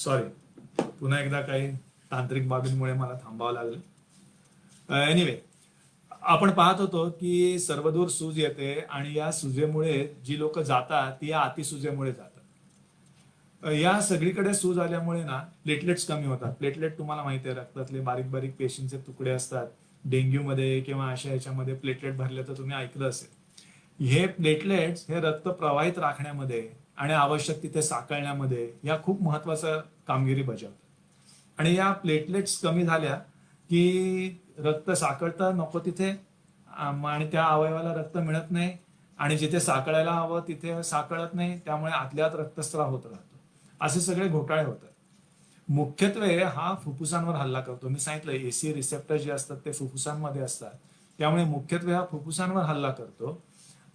Sorry, पुन्हा एकदा काही तांत्रिक बाबींमुळे मला थांबावं लागलं. एनिवे, आपण पाहत होतो की सर्वदूर सूज येते आणि या सुजेमुळे जी लोक जातात ती या अतिसुजेमुळे जातात. या सगळीकडे सूज आल्यामुळे ना प्लेटलेट्स कमी होतात. प्लेटलेट तुम्हाला माहिती आहे, रक्तातले बारीक बारीक पेशींचे तुकडे असतात. डेंग्यू मध्ये किंवा अशा ह्याच्यामध्ये प्लेटलेट भरले तर तुम्ही ऐकलं असेल. हे प्लेटलेट्स हे रक्त प्रवाहित राखण्यामध्ये आणि आवश्यक तिथे साकळण्यामध्ये या खूप महत्वाचं कामगिरी बजावतात. आणि या प्लेटलेट्स कमी झाल्या की रक्त साकळतं नको तिथे, आणि त्या अवयवाला रक्त मिळत नाही, आणि जिथे साकळायला हवं तिथे साकळत नाही, त्यामुळे आतल्या आत रक्तस्राव होत राहतो. असे सगळे घोटाळे होतात. मुख्यत्वे हा फुफ्फुसांवर हल्ला करतो. मी सांगितलं एसी रिसेप्टर जे असतात ते फुफ्फुसांमध्ये असतात, त्यामुळे मुख्यत्वे हा फुफ्फुसांवर हल्ला करतो.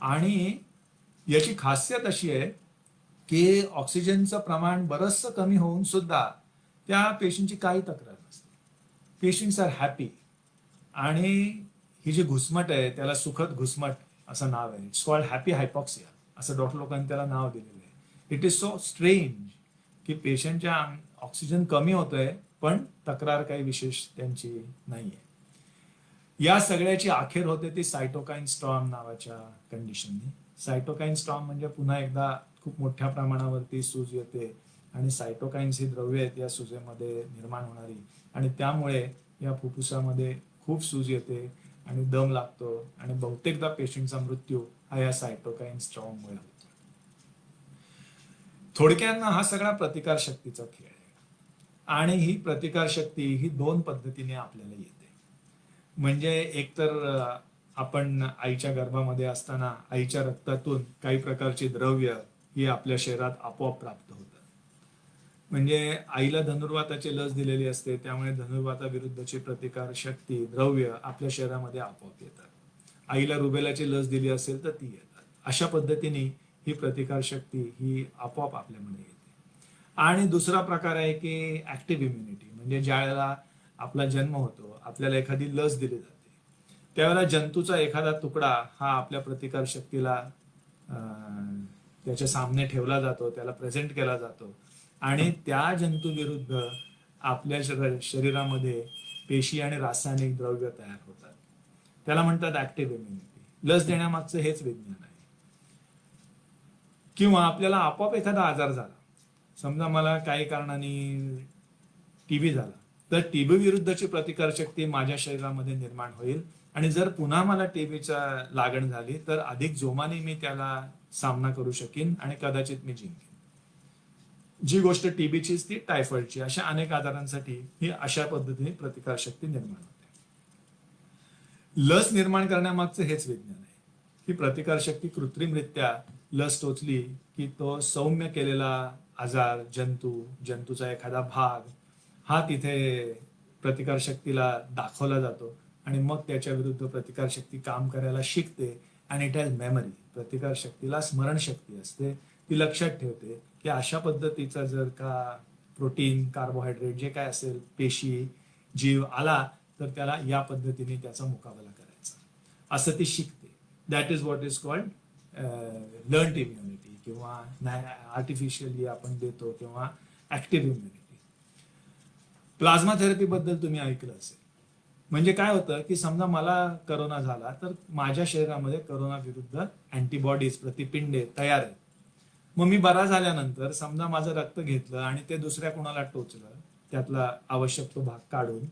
आणि याची खासियत अशी आहे की ऑक्सिजनचं प्रमाण बरंचसं कमी होऊन सुद्धा त्या पेशींची काही तक्रार नसते. Patients are happy. आणि ही जी घुसमट आहे त्याला सुखद घुसमट असं नाव आहे. इट्स कॉल्ड हॅपी हायपॉक्सिया असं डॉक्टर लोकांनी त्याला नाव दिलेलं आहे. इट इज सो स्ट्रेंज की पेशंटच्या ऑक्सिजन कमी होतोय पण तक्रार काही विशेष त्यांची नाहीये. या सगळ्याची अखेर होते ती सायटोकाईन स्टॉर्म नावाच्या कंडिशननी. सायटोकाईन स्टॉर्म म्हणजे पुन्हा एकदा खूप मोठ्या प्रमाणावरती सूज येते आणि सायटोकाईन्स ही द्रव्य आहेत या सुजेमध्ये निर्माण होणारी, आणि त्यामुळे या फुफ्फुसामध्ये खूप सूज येते आणि दम लागतो आणि बहुतेकदा पेशंटचा मृत्यू हा या सायटोकाईन स्टॉर्ममुळे होतो. थोडक्यात हा सगळा प्रतिकार शक्तीचा खेळ आहे. आणि ही प्रतिकार शक्ती ही दोन पद्धतीने आपल्याला येते. म्हणजे एकतर आपण आईच्या गर्भामध्ये असताना आईच्या रक्तातून काही प्रकारची द्रव्य ही आपल्या शरीरात आपोआप प्राप्त होतात. म्हणजे आईला धनुर्वाताची लस दिलेली असते, त्यामुळे धनुर्वाताविरुद्धची प्रतिकार शक्ती द्रव्य आपल्या शरीरामध्ये आपोआप येतात. आईला रुबेलाची लस दिली असेल तर ती येतात. अशा पद्धतीने ही प्रतिकार शक्ती ही आपोआप आपल्यामध्ये येते. आणि दुसरा प्रकार आहे की ऍक्टिव्ह इम्युनिटी. म्हणजे ज्या वेळेला आपला जन्म होतो, आपल्याला एखादी लस दिली जाते, त्यावेळेला जंतूचा एखादा तुकडा हा आपल्या प्रतिकार शक्तीला त्याच्या सामने ठेवला जातो, त्याला प्रेझेंट केला जातो, आणि त्या जंतू विरुद्ध आपल्या शरीरामध्ये पेशी आणि रासायनिक द्रव्य तयार होतात. त्याला म्हणतात ऍक्टिव्ह इम्युनिटी. लस देण्यामागचं हेच विज्ञान आहे. किंवा आपल्याला आपोआप एखादा आजार झाला, समजा मला काही कारणाने टीबी झाला, तर टीबी विरुद्धची प्रतिकारशक्ती माझ्या शरीरामध्ये निर्माण होईल, आणि जर पुन्हा मला टीबीचा लागण झाली तर अधिक जोमाने मी त्याला सामना करू शकेन आणि कदाचित मी जिंकेन. जी गोष्ट टीबीचीच ती टायफॉइडची, अशा अनेक आजारांसाठी ही अशा पद्धतीने प्रतिकारशक्ती निर्माण होते. लस निर्माण करण्यामागचं हेच विज्ञान आहे की प्रतिकारशक्ती कृत्रिमरित्या लस टोचली की तो सौम्य केलेला आजार, जंतूचा एखादा भाग हा तिथे प्रतिकारशक्तीला दाखवला जातो, आणि मग त्याच्या विरुद्ध प्रतिकारशक्ती काम करायला शिकते. आणि इट हॅज मेमरी. प्रतिकारशक्तीला स्मरणशक्ती असते, ती लक्षात ठेवते की अशा पद्धतीचा जर का प्रोटीन, कार्बोहायड्रेट जे काय असेल, पेशी, जीव आला तर त्याला या पद्धतीने त्याचा मुकाबला करायचा, असं ती शिकते. That is what is called learned immunity, किंवा आर्टिफिशियली आपण देतो, किंवा ऍक्टिव्ह इम्युनिटी. प्लाझ्मा थेरपी बद्दल तुम्ही ऐकलं असेल. म्हणजे काय होतं की समजा मला करोना झाला तर माझ्या शरीरामध्ये करोना विरुद्ध अँटीबॉडीज, प्रतिपिंडे तयार आहेत. मग मी बरा झाल्यानंतर समजा माझं रक्त घेतलं आणि ते दुसऱ्या कोणाला टोचलं, त्यातला आवश्यक तो भाग काढून,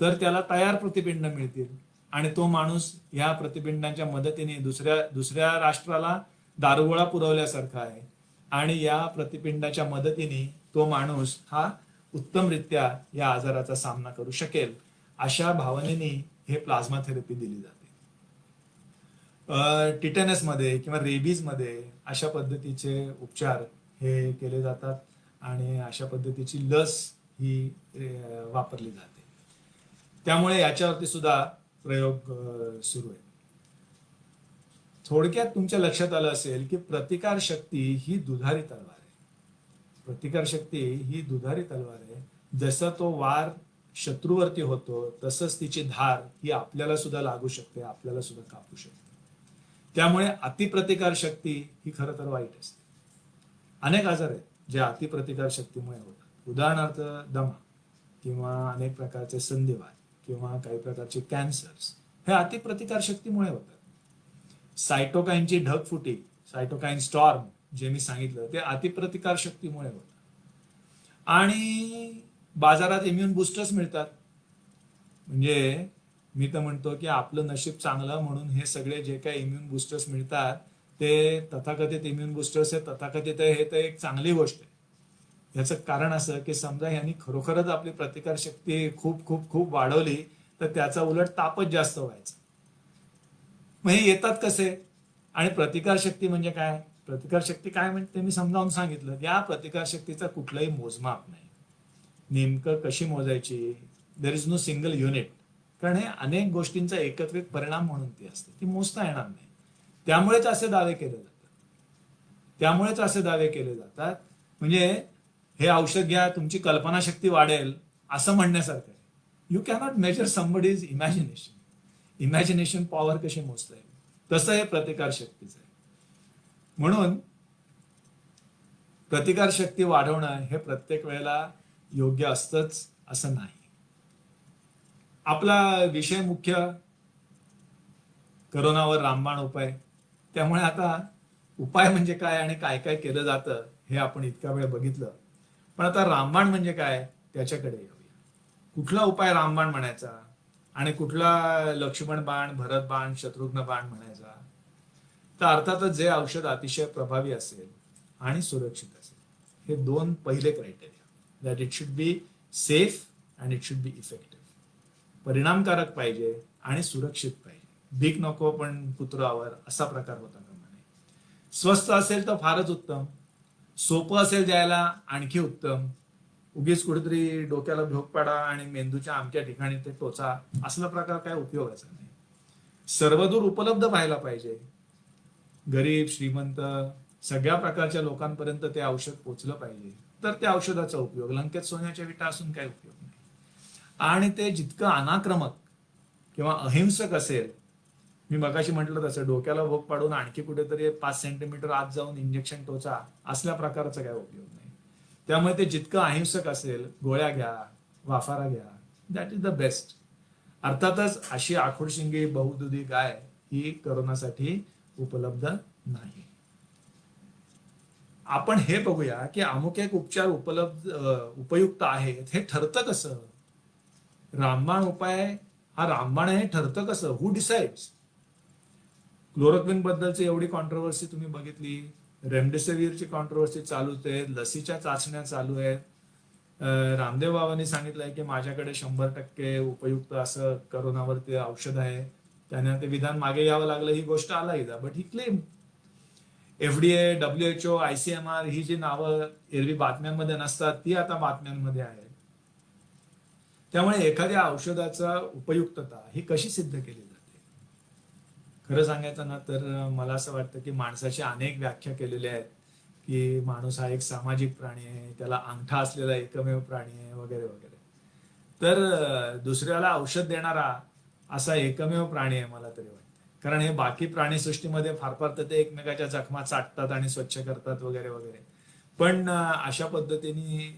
तर त्याला तयार प्रतिपिंड मिळतील, आणि तो माणूस ह्या प्रतिपिंडांच्या मदतीने दुसऱ्या राष्ट्राला दारुगोळा पुरवल्यासारखा आहे, आणि या प्रतिपिंडाच्या मदतीने तो माणूस हा उत्तमरित्या या आजाराचा सामना करू शकेल. अशा भावनेने हे प्लाझ्मा थेरपी दिली जाते. टिटेनस मध्ये किंवा रेबीज मध्ये अशा पद्धतीचे उपचार हे केले जातात, आणि अशा पद्धतीची लस ही वापरली जाते. त्यामुळे याच्यावरती सुद्धा प्रयोग सुरू आहे. थोडक्यात तुमच्या लक्षात आलं असेल की प्रतिकार शक्ती ही दुधारी तलवार आहे. प्रतिकार शक्ती ही दुधारी तलवार आहे. जसा तो वार शत्रूवरती होतो तसंच तिची धार ही आपल्याला सुद्धा लागू शकते, आपल्याला सुद्धा कापू शकते. त्यामुळे अतिप्रतिकार शक्ती ही खरं तर वाईट असते. अनेक आजार आहेत जे अतिप्रतिकार शक्तीमुळे होतात. उदाहरणार्थ दमा किंवा अनेक प्रकारचे संधिवात किंवा काही प्रकारचे कॅन्सर्स हे अतिप्रतिकारशक्तीमुळे होतात. सायटोकाईनची ढगफुटी, सायटोकाईन स्टॉर्म जे मी सांगितलं ते अतिप्रतिकार शक्तीमुळे होतं. आणि बाजारात इम्युन बुस्टर्स मिळतात. म्हणजे मी तर म्हणतो की आपलं नशीब चांगलं म्हणून हे सगळे जे काही इम्युन बुस्टर्स मिळतात ते तथाकथित इम्युन बुस्टर्स हे तथाकथित आहे, हे तर एक चांगली गोष्ट आहे. याचं कारण असं की समजा यांनी खरोखरच आपली प्रतिकारशक्ती खूप खूप खूप वाढवली तर त्याचा उलट तापच जास्त व्हायचा. मग हे येतात कसे आणि प्रतिकारशक्ती म्हणजे काय? प्रतिकारशक्ती काय म्हणते मी समजावून सांगितलं. या प्रतिकारशक्तीचा कुठलंही मोजमाप नाही. नेमकं कशी मोजायची? There is no single unit. कारण हे अनेक गोष्टींचा एकत्रित परिणाम म्हणून ती असते, ती मोजता येणार नाही. त्यामुळेच असे दावे केले जातात. त्यामुळेच असे दावे केले जातात. म्हणजे हे औषध घ्या तुमची कल्पनाशक्ती वाढेल असं म्हणण्यासारखं आहे. You cannot measure somebody's imagination. Imagination power कशी मोजता येईल तसं हे प्रतिकारशक्तीचं आहे. म्हणून प्रतिकारशक्ती वाढवणं हे प्रत्येक वेळेला योग्य असतंच असं नाही. आपला विषय मुख्य करोनावर रामबाण उपाय. त्यामुळे आता उपाय म्हणजे काय आणि काय काय केलं जातं हे आपण इतका वेळ बघितलं. पण आता रामबाण म्हणजे काय त्याच्याकडे येऊया. कुठला उपाय रामबाण म्हणायचा आणि कुठला लक्ष्मण बाण, भरत बाण, शत्रुघ्न बाण म्हणायचा? तर अर्थातच जे औषध अतिशय प्रभावी असेल आणि सुरक्षित असेल, हे दोन पहिले criteria. That it should be safe and it should be effective. परिणामकारक पाहिजे आणि सुरक्षित पाहिजे. भीक नको पण पुत्रावर असा प्रकार होता कामा नये. स्वस्त असेल तर फारच उत्तम, सोपं असेल द्यायला आणखी उत्तम. उगीच कुठेतरी डोक्याला भोग पाडा आणि मेंदूच्या आमच्या ठिकाणी ते टोचा, असला प्रकार काय उपयोगाचा नाही. सर्वदूर उपलब्ध व्हायला पाहिजे. गरीब श्रीमंत सगळ्या प्रकारच्या लोकांपर्यंत ते औषध पोचलं पाहिजे. तर त्या औषधाचा उपयोग, लंकेत सोन्याच्या विटा असून काय उपयोग नाही. आणि ते जितकं अनाक्रमक किंवा अहिंसक असेल, मी मगाशी म्हटलं तसं डोक्याला भोग पाडून आणखी कुठेतरी 5 सेंटीमीटर आत जाऊन इंजेक्शन टोचा, असल्या प्रकारचा काय उपयोग नाही. त्यामुळे ते जितकं अहिंसक असेल, गोळ्या घ्या, वाफारा घ्या, दॅट इज द बेस्ट. अर्थातच अशी आखुडशिंगी बहुदुधी गाय ही करोनासाठी उपलब्ध नाही. आपण हे बघूया की अमुक एक उपचार उपयुक्त आहेत हे ठरतं कसं? रामबाण उपाय हा रामबाण हे ठरतं कसं? हु डिसाइड्स? क्लोरोक्विन बद्दलची एवढी कॉन्ट्रोवर्सी तुम्ही बघितली, रेमडेसिवीरची कॉन्ट्रोवर्सी चालूच आहे, लसीच्या चाचण्या चालू आहेत. रामदेव बाबांनी सांगितलंय की माझ्याकडे 100% उपयुक्त असं करोनावरती औषध आहे. त्यांना ते विधान मागे यावं लागलं, ही गोष्ट आला but he claim. FDA, WHO, ICMR ही जी नावं एरवी बातम्यांमध्ये नसतात ती आता बातम्यांमध्ये आहेत. त्यामुळे एखाद्या औषधाचा उपयुक्तता ही कशी सिद्ध केली जाते? खरं सांगायचं ना तर मला असं वाटतं की माणसाची अनेक व्याख्या केलेल्या आहेत की माणूस हा एक सामाजिक प्राणी आहे, त्याला अंगठा असलेला एकमेव प्राणी आहे वगैरे वगैरे. तर दुसऱ्याला औषध देणारा असा एकमेव प्राणी आहे मला तरी वाटतं. कारण हे बाकी प्राणीसृष्टीमध्ये फार फार तर ते एकमेकाच्या जखमा चाटतात आणि स्वच्छ करतात वगैरे वगैरे. पण अशा पद्धतीने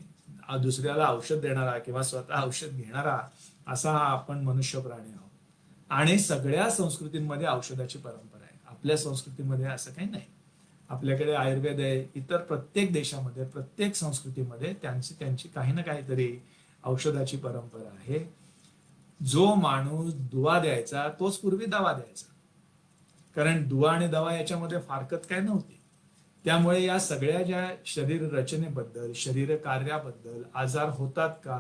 दुसऱ्याला औषध देणारा किंवा स्वतः औषध घेणारा असा हा आपण मनुष्य प्राणी आहोत. आणि सगळ्या संस्कृतींमध्ये औषधाची परंपरा आहे. आपल्या संस्कृतीमध्ये असं काही नाही. आपल्याकडे आयुर्वेद आहे. इतर प्रत्येक देशामध्ये, प्रत्येक संस्कृतीमध्ये त्यांची त्यांची काही ना काहीतरी औषधाची परंपरा आहे. जो माणूस दुवा द्यायचा तोच पूर्वी दवा द्यायचा. कारण दुवा आणि दवा याच्यामध्ये फारकत काय नव्हती. त्यामुळे या सगळ्या ज्या शरीर रचनेबद्दल, शरीर कार्याबद्दल, आजार होतात का,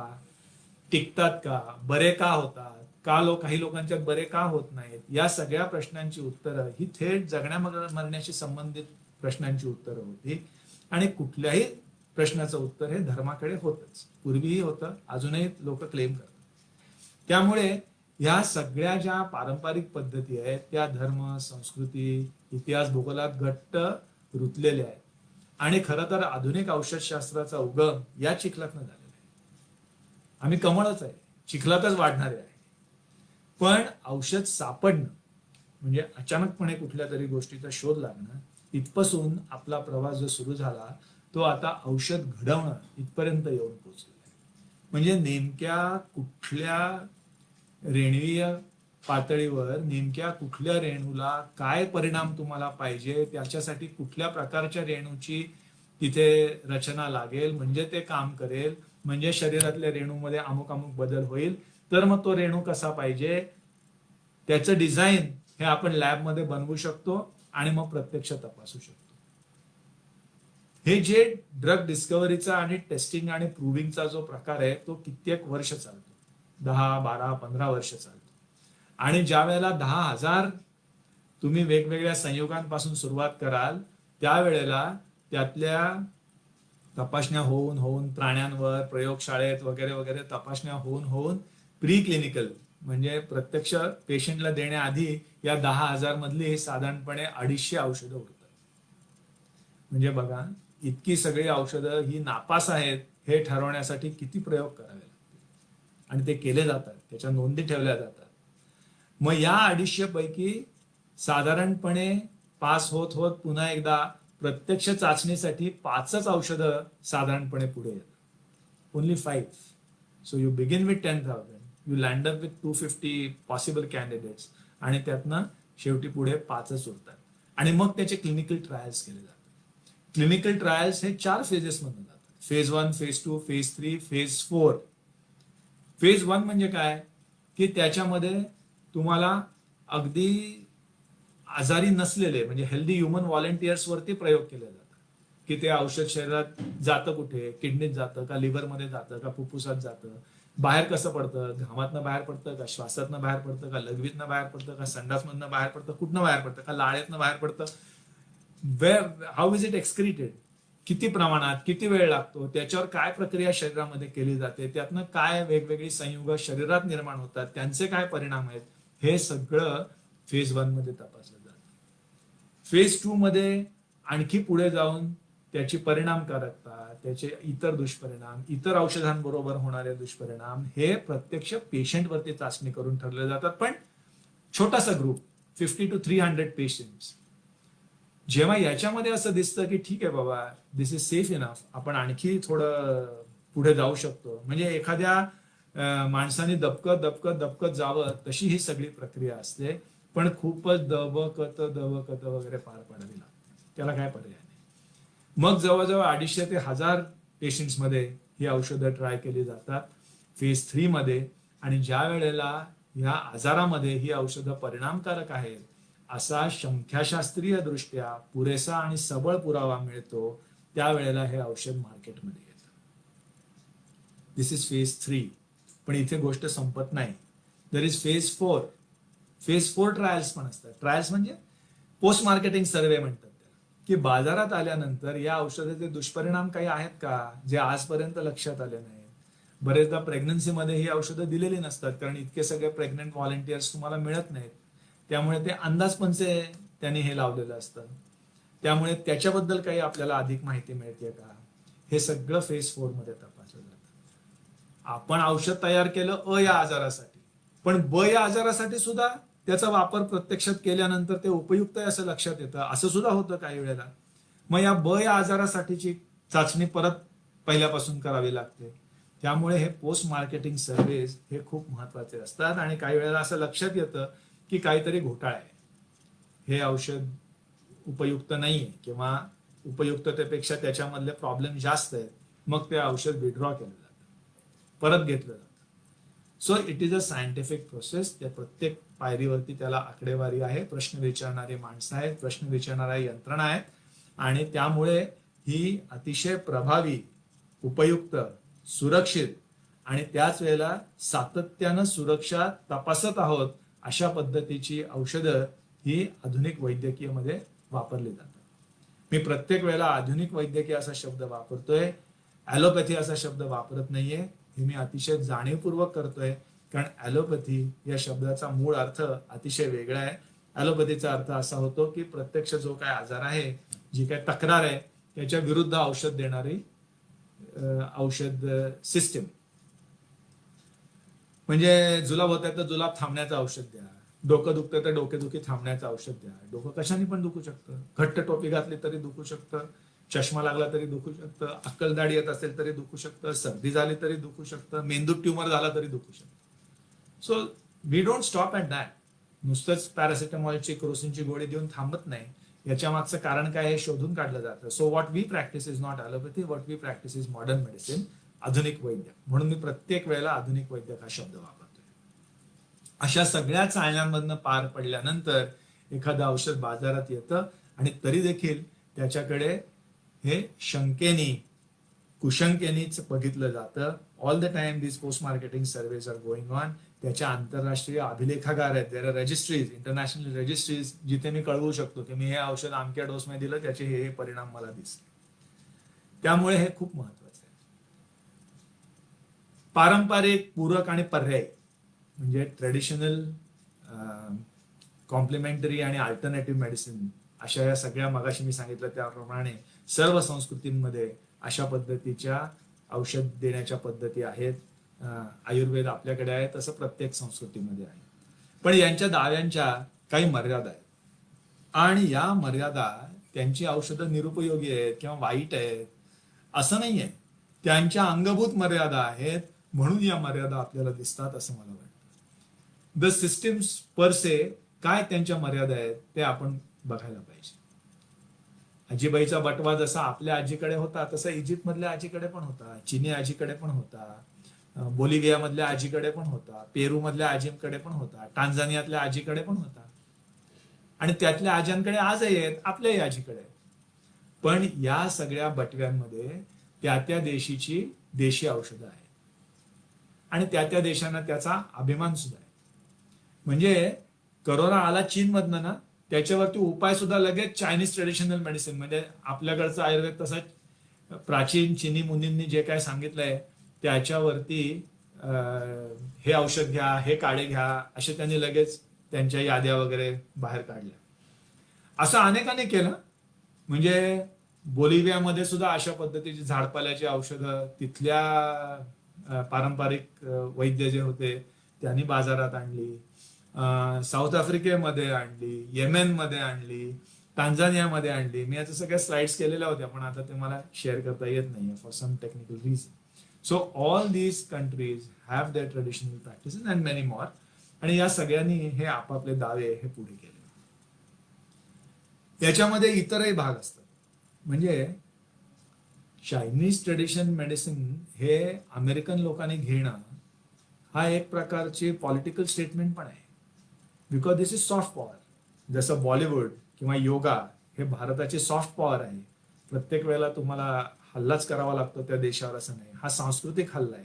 टिकतात का, बरे का होतात, काही लोकांच्यात बरे का होत नाहीत, या सगळ्या प्रश्नांची उत्तरं ही थेट जगण्या मरण्याशी संबंधित प्रश्नांची उत्तरं होती. आणि कुठल्याही प्रश्नाचं उत्तर हे धर्माकडे होतच. पूर्वीही होतं, अजूनही लोक क्लेम करतात. त्यामुळे ह्या सगळ्या ज्या पारंपरिक पद्धती आहेत त्या धर्म, संस्कृती, इतिहास, भूगोलात घट्ट रुतलेल्या आहेत. आणि खरं तर आधुनिक औषधशास्त्राचा उगम या चिखलातनं झालेला आहे. आम्ही कमळच आहे, चिखलातच वाढणारे आहे. पण औषध सापडणं म्हणजे अचानकपणे कुठल्या तरी गोष्टीचा शोध लागणं, इथपासून आपला प्रवास जो सुरू झाला तो आता औषध घडवणं इथपर्यंत येऊन पोहोचलेला आहे. म्हणजे नेमक्या कुठल्या रेणवीय पातळीवर नेमक्या कुठल्या रेणूला काय परिणाम तुम्हाला पाहिजे, त्याच्यासाठी कुठल्या प्रकारच्या रेणूची तिथे रचना लागेल, म्हणजे ते काम करेल, म्हणजे शरीरातल्या रेणूमध्ये अमुक अमुक बदल होईल, तर मग तो रेणू कसा पाहिजे त्याचं डिझाईन हे आपण लॅबमध्ये बनवू शकतो आणि मग प्रत्यक्ष तपासू शकतो. हे जे ड्रग डिस्कव्हरीचा आणि टेस्टिंग आणि प्रूव्हिंगचा जो प्रकार आहे तो कित्येक वर्ष चालतो, 10, 12, 15 वर्ष चालतो. आणि ज्या वेळेला 10,000 तुम्ही वेगवेगळ्या संयोगांपासून सुरुवात कराल, त्यावेळेला त्यातल्या तपासण्या होऊन होऊन प्राण्यांवर प्रयोगशाळेत वगैरे वगैरे तपासण्या होऊन होऊन प्री क्लिनिकल म्हणजे प्रत्यक्ष पेशंटला देण्याआधी या 10,000 मधली साधारणपणे 250 औषधं उरतात. म्हणजे बघा, इतकी सगळी औषधं ही नापास आहेत हे ठरवण्यासाठी किती प्रयोग करावे लागतील, आणि ते केले जातात, त्याच्या नोंदी ठेवल्या जातात. मग या 250 पैकी साधारणपणे पास होत होत पुन्हा एकदा प्रत्यक्ष चाचणीसाठी 5च औषधं साधारणपणे पुढे येतात. Only 5. So you begin with 10,000, you land up with 250 possible candidates, आणि त्यातनं शेवटी पुढे 5च उरतात. आणि मग त्याचे क्लिनिकल ट्रायल्स केले जातात. क्लिनिकल ट्रायल्स हे 4 फेजेस मधून जातात. Phase 1, phase 2, phase 3, phase 4. Phase 1 म्हणजे काय की त्याच्यामध्ये तुम्हाला अगदी आजारी नसलेले म्हणजे हेल्दी ह्युमन व्हॉलेंटियर्स वरती प्रयोग केले जातात, की ते औषध शरीरात जातं कुठे, किडनीत जातं का, लिव्हरमध्ये जातं का, फुफ्फुसात जातं, बाहेर कसं पडतं, घामातनं बाहेर पडतं का, श्वासातनं बाहेर पडतं का, लघवीतनं बाहेर पडतं का, संडासमधनं बाहेर पडतं, कुठनं बाहेर पडतं का, लाळेतनं बाहेर पडतं, हाऊ इज इट एक्सक्रीटेड, किती प्रमाणात, किती वेळ लागतो, त्याच्यावर काय प्रक्रिया शरीरामध्ये केली जाते, त्यातनं काय वेगवेगळी संयुग शरीरात निर्माण होतात, त्यांचे काय परिणाम आहेत, हे सगळं फेज 1 मध्ये तपासलं जातं. फेज 2 मध्ये आणखी पुढे जाऊन त्याची परिणामकारकता, त्याचे इतर दुष्परिणाम, इतर औषधांबरोबर होणारे दुष्परिणाम हे प्रत्यक्ष पेशंटवरती चाचणी करून ठरले जातात. पण छोटासा ग्रुप, 50 to 300 पेशंट्स. जेव्हा याच्यामध्ये असं दिसतं की ठीक आहे बाबा, दिस इज सेफ इनफ, आपण आणखी थोडं पुढे जाऊ शकतो, म्हणजे एखाद्या माणसाने दबकत दबकत दबकत जावं तशी ही सगळी प्रक्रिया असते, पण खूपच दबकत दबकत वगैरे पार पाडावी लागते, त्याला काय पर्याय नाही. मग जवळजवळ 250 ते 1000 पेशंट्स मध्ये ही औषधं ट्राय केली जातात फेज 3 मध्ये. आणि ज्या वेळेला ह्या आजारामध्ये ही औषधं परिणामकारक आहेत असा संख्याशास्त्रीय दृष्ट्या पुरेसा आणि सबळ पुरावा मिळतो, त्यावेळेला हे औषध मार्केटमध्ये येतं. दिस इज फेज 3. पण इथे गोष्ट संपत नाही. There is phase 4. Phase 4 trials पण असतात. ट्रायल्स म्हणजे पोस्ट मार्केटिंग सर्वे म्हणतात त्याला, की बाजारात आल्यानंतर या औषधाचे दुष्परिणाम काही आहेत का जे आजपर्यंत लक्षात आले नाहीत. बरेचदा प्रेग्नन्सीमध्ये ही औषधं दिलेली नसतात, कारण इतके सगळे प्रेग्नंट व्हॉलेंटियर्स तुम्हाला मिळत नाहीत, त्यामुळे ते अंदाजपंचे त्यांनी हे लावलेलं असतं. त्यामुळे त्याच्याबद्दल काही आपल्याला अधिक माहिती मिळते का, हे सगळं फेज 4 मध्ये तपासलं जातं. आपण औषध तयार केलं अ या आजारासाठी, पण ब या आजारासाठी सुद्धा त्याचा वापर प्रत्यक्षात केल्यानंतर ते उपयुक्त आहे असं लक्षात येतं, असं सुद्धा होतं काही वेळेला. मग या ब या आजारासाठीची चाचणी परत पहिल्यापासून करावी लागते. त्यामुळे हे पोस्ट मार्केटिंग सर्व्हिस हे खूप महत्वाचे असतात. आणि काही वेळेला असं लक्षात येतं की काहीतरी घोटाळा आहे, हे औषध उपयुक्त नाहीये किंवा उपयुक्ततेपेक्षा त्याच्यामधले प्रॉब्लेम जास्त आहेत, मग ते औषध विड्रॉ केलं जातं, परत घेतलं जातं. So it is a scientific process. त्या प्रत्येक पायरीवरती त्याला आकडेवारी आहे, प्रश्न विचारणारे माणसं आहेत, प्रश्न विचारणाऱ्या यंत्रणा आहेत, आणि त्यामुळे ही अतिशय प्रभावी, उपयुक्त, सुरक्षित आणि त्याच वेळेला सातत्यानं सुरक्षा तपासत आहोत अशा पद्धतीची औषधं ही आधुनिक वैद्यकीय मध्ये वापरली जातात. मी प्रत्येक वेळेला आधुनिक वैद्यकीय असा शब्द वापरतोय, ॲलोपॅथी असा शब्द वापरत नाहीये. हे मी अतिशय जाणीवपूर्वक करतोय, कारण ॲलोपॅथी या शब्दाचा मूळ अर्थ अतिशय वेगळा आहे. ॲलोपॅथीचा अर्थ असा होतो की प्रत्यक्ष जो काय आजार आहे, जी काय तक्रार आहे, त्याच्या विरुद्ध औषध देणारी औषध सिस्टीम. म्हणजे जुलाब होत आहे तर जुलाब थांबण्याचं औषध द्या, डोकं दुखतं तर डोकेदुखी थांबण्याचं औषध द्या. डोकं कशाने पण दुखू शकतं, घट्ट टोपी घातली तरी दुखू शकतं, चष्मा लागला तरी दुखू शकतं, अक्कलदाढी येत असेल तरी दुखू शकतं, सर्दी झाली तरी दुखू शकतं, मेंदूत ट्युमर झाला तरी दुखू शकतं. So we don't stop at that. नुसतंच पॅरासिटामॉलची क्रोसिनची गोळी देऊन थांबत नाही. याच्या मागचं कारण काय हे शोधून काढलं जातं. So what we practice is not allopathy, what we practice is modern medicine, आधुनिक वैद्य. म्हणून मी प्रत्येक वेळेला आधुनिक वैद्य हा शब्द वापरतोय. अशा सगळ्या चाळण्यांमधनं पार पडल्यानंतर एखादं औषध बाजारात येतं आणि तरी देखील त्याच्याकडे हे शंकेनी कुशंकेनीच बघितलं जातं. All the time this post marketing surveys are going on. त्याच्या आंतरराष्ट्रीय अभिलेखागार आहेत, there are registries, international registries, जिथे मी कळवू शकतो की मी हे औषध अमक्या डोसमध्ये दिलं, त्याचे हे परिणाम मला दिसले. त्यामुळे हे खूप महत्वाचं आहे. पारंपरिक, पूरक आणि पर्यायी म्हणजे ट्रेडिशनल, कॉम्प्लिमेंटरी आणि अल्टरनेटिव्ह मेडिसिन, अशा या सगळ्या मगाशी मी सांगितलं त्याप्रमाणे सर्व संस्कृतींमध्ये अशा पद्धतीच्या औषध देण्याच्या पद्धती आहेत. आयुर्वेद आपल्याकडे आहे, तसं प्रत्येक संस्कृतीमध्ये आहे. पण यांच्या दाव्यांच्या काही मर्यादा आहेत आणि या मर्यादा, त्यांची औषधं निरुपयोगी आहेत किंवा वाईट आहेत असं नाही आहे. त्यांच्या अंगभूत मर्यादा आहेत, म्हणून या मर्यादा आपल्याला दिसतात असं मला वाटतं. द सिस्टीम्स पर से काय त्यांच्या मर्यादा आहेत ते आपण बघायला पाहिजे. आजीबाईचा बटवा जसा आपल्या आजीकडे होता तसा इजिप्त मधल्या आजीकडे पण होता, चीनी आजीकडे पण होता, बोलिव्हिया मधल्या आजीकडे पण होता, पेरू मधल्या आजीकडे पण होता, टांझानियातल्या आजीकडे पण होता आणि त्यातल्या आज्यांकडे आजही आहेत, आपल्याही आजीकडे. पण या सगळ्या बटव्यांमध्ये त्या त्या देशीची देशी औषधं आहेत आणि त्या त्या देशांना त्याचा अभिमान सुद्धा आहे. म्हणजे करोना आला चीनमधनं ना, त्याच्यावरती उपाय सुद्धा लगेच चायनीज ट्रेडिशनल मेडिसिन, म्हणजे आपल्याकडचं आयुर्वेद तसं प्राचीन चीनी मुनींनी जे काय सांगितलंय त्याच्यावरती हे औषध घ्या, हे काढे घ्या, असे त्यांनी लगेच त्यांच्या याद्या वगैरे बाहेर काढल्या. असं अनेकांनी केलं. म्हणजे बोलिव्हियामध्ये सुद्धा अशा पद्धतीची झाडपाल्याची औषधं तिथल्या पारंपरिक वैद्य जे होते त्यांनी बाजारात आणली. साऊथ आफ्रिकेमध्ये आणली, येमेनमध्ये आणली, टांझानियामध्ये आणली. मी याचं सगळ्या स्लाइड्स केलेल्या होत्या, पण आता ते मला शेअर करता येत नाहीये for some technical reason. So all these countries have their traditional practices and many more. आणि या सगळ्यांनी हे आपापले दावे हे पुढे केले. याच्यामध्ये इतरही भाग असतात. म्हणजे चायनीज ट्रेडिशन मेडिसिन हे अमेरिकन लोकांनी घेणं हा एक प्रकारची पॉलिटिकल स्टेटमेंट पण आहे. Because this is soft power. जसं बॉलिवूड किंवा योगा हे भारताची सॉफ्ट पॉवर आहे. प्रत्येक वेळेला तुम्हाला हल्लाच करावा लागतो त्या देशावर असं नाही, हा सांस्कृतिक हल्ला आहे.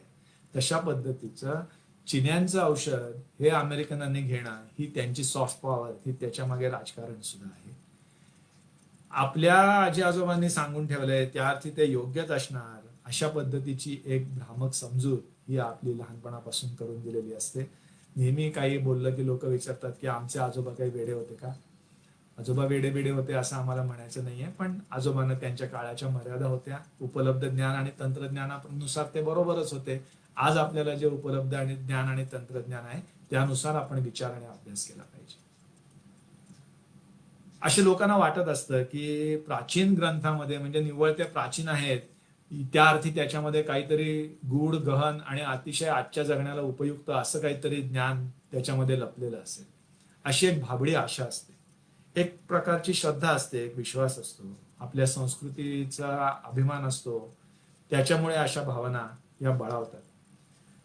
तशा पद्धतीचं चिन्यांचं औषध हे अमेरिकनांनी घेणं ही त्यांची सॉफ्ट पॉवर, ही त्याच्या मागे राजकारण सुद्धा आहे. आपल्या आजी आजोबांनी सांगून ठेवलंय त्या अर्थी ते योग्यच असणार, अशा पद्धतीची एक भ्रामक समजूत ही आपली लहानपणापासून करून दिलेली असते. नेहमी काही बोललं की लोक विचारतात की आमचे आजोबा काही वेडे होते का? आजोबा वेडे होते असं आम्हाला म्हणायचं नाहीये, पण आजोबांना त्यांच्या काळाच्या मर्यादा होत्या. उपलब्ध ज्ञान आणि तंत्रज्ञानानुसार ते बरोबरच होते. आज आपल्याला जे उपलब्ध आणि ज्ञान आणि तंत्रज्ञान आहे त्यानुसार आपण विचार आणि अभ्यास केला पाहिजे. असे लोकांना वाटत असतं की प्राचीन ग्रंथामध्ये, म्हणजे निव्वळ ते प्राचीन आहेत त्या अर्थी त्याच्यामध्ये काहीतरी गूढ, गहन आणि अतिशय आजच्या जगण्याला उपयुक्त असं काहीतरी ज्ञान त्याच्यामध्ये लपलेलं असेल, अशी एक भाबडी आशा असते. एक प्रकारची श्रद्धा असते, एक विश्वास असतो, आपल्या संस्कृतीचा अभिमान असतो. त्याच्यामुळे अशा भावना या बळावतात.